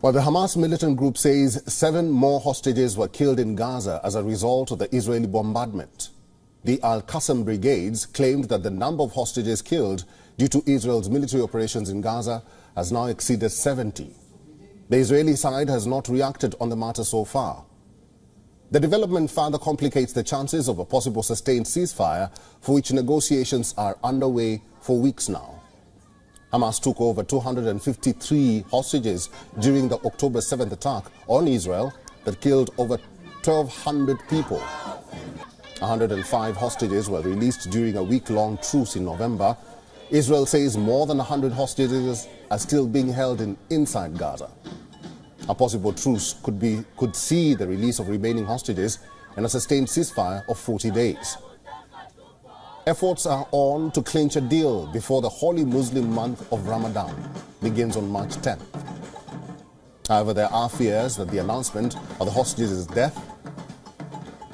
Well, the Hamas militant group says 7 more hostages were killed in Gaza as a result of the Israeli bombardment. The Al-Qassam brigades claimed that the number of hostages killed due to Israel's military operations in Gaza has now exceeded 70. The Israeli side has not reacted on the matter so far. The development further complicates the chances of a possible sustained ceasefire, for which negotiations are underway for weeks now. Hamas took over 253 hostages during the October 7th attack on Israel that killed over 1,200 people. 105 hostages were released during a week-long truce in November. Israel says more than 100 hostages are still being held inside Gaza. A possible truce could see the release of remaining hostages and a sustained ceasefire of 40 days. Efforts are on to clinch a deal before the holy Muslim month of Ramadan begins on March 10th. However, there are fears that the announcement of the hostages' death,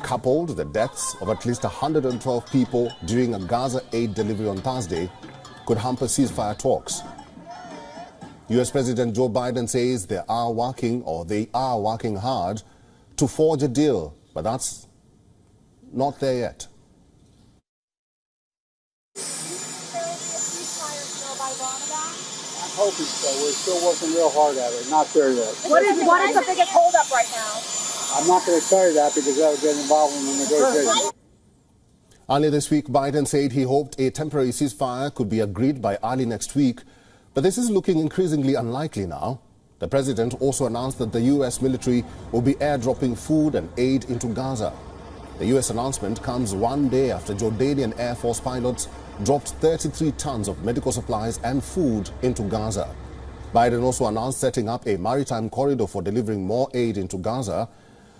coupled with the deaths of at least 112 people during a Gaza aid delivery on Thursday, could hamper ceasefire talks. U.S. President Joe Biden says they are working hard to forge a deal, but that's not there yet. I'm hoping so. We're still working real hard at it. Not there yet. What is the biggest holdup right now? I'm not going to tell you that because that would get involved in the negotiation. Earlier this week, Biden said he hoped a temporary ceasefire could be agreed by early next week, but this is looking increasingly unlikely now. The president also announced that the U.S. military will be airdropping food and aid into Gaza. The U.S. announcement comes one day after Jordanian Air Force pilots dropped 33 tons of medical supplies and food into Gaza. Biden also announced setting up a maritime corridor for delivering more aid into Gaza.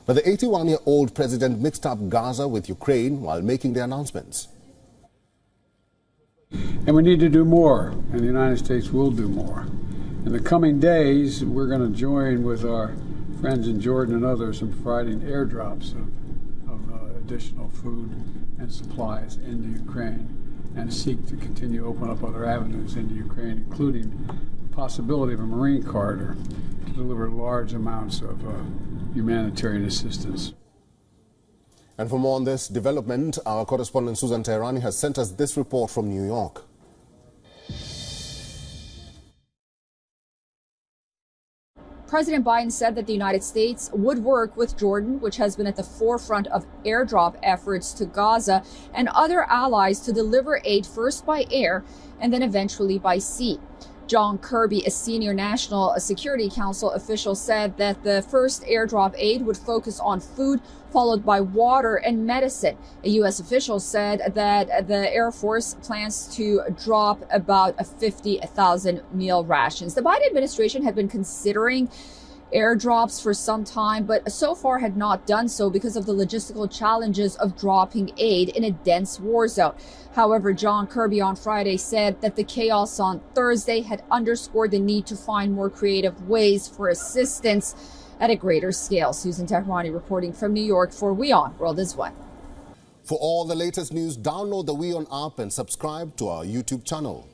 But the 81-year-old president mixed up Gaza with Ukraine while making the announcements. And we need to do more, and the United States will do more. In the coming days, we're going to join with our friends in Jordan and others in providing airdrops of additional food and supplies into Ukraine, and seek to continue to open up other avenues into Ukraine, including the possibility of a marine corridor to deliver large amounts of humanitarian assistance. And for more on this development, our correspondent Susan Teherani has sent us this report from New York. President Biden said that the United States would work with Jordan, which has been at the forefront of airdrop efforts to Gaza, and other allies to deliver aid first by air and then eventually by sea. John Kirby, a senior National Security Council official, said that the first airdrop aid would focus on food, followed by water and medicine. A U.S. official said that the Air Force plans to drop about 50,000 meal rations. The Biden administration had been considering airdrops for some time, but so far had not done so because of the logistical challenges of dropping aid in a dense war zone. However, John Kirby on Friday said that the chaos on Thursday had underscored the need to find more creative ways for assistance at a greater scale. Susan Teherani reporting from New York for WION World is One. For all the latest news, download the WION app and subscribe to our YouTube channel.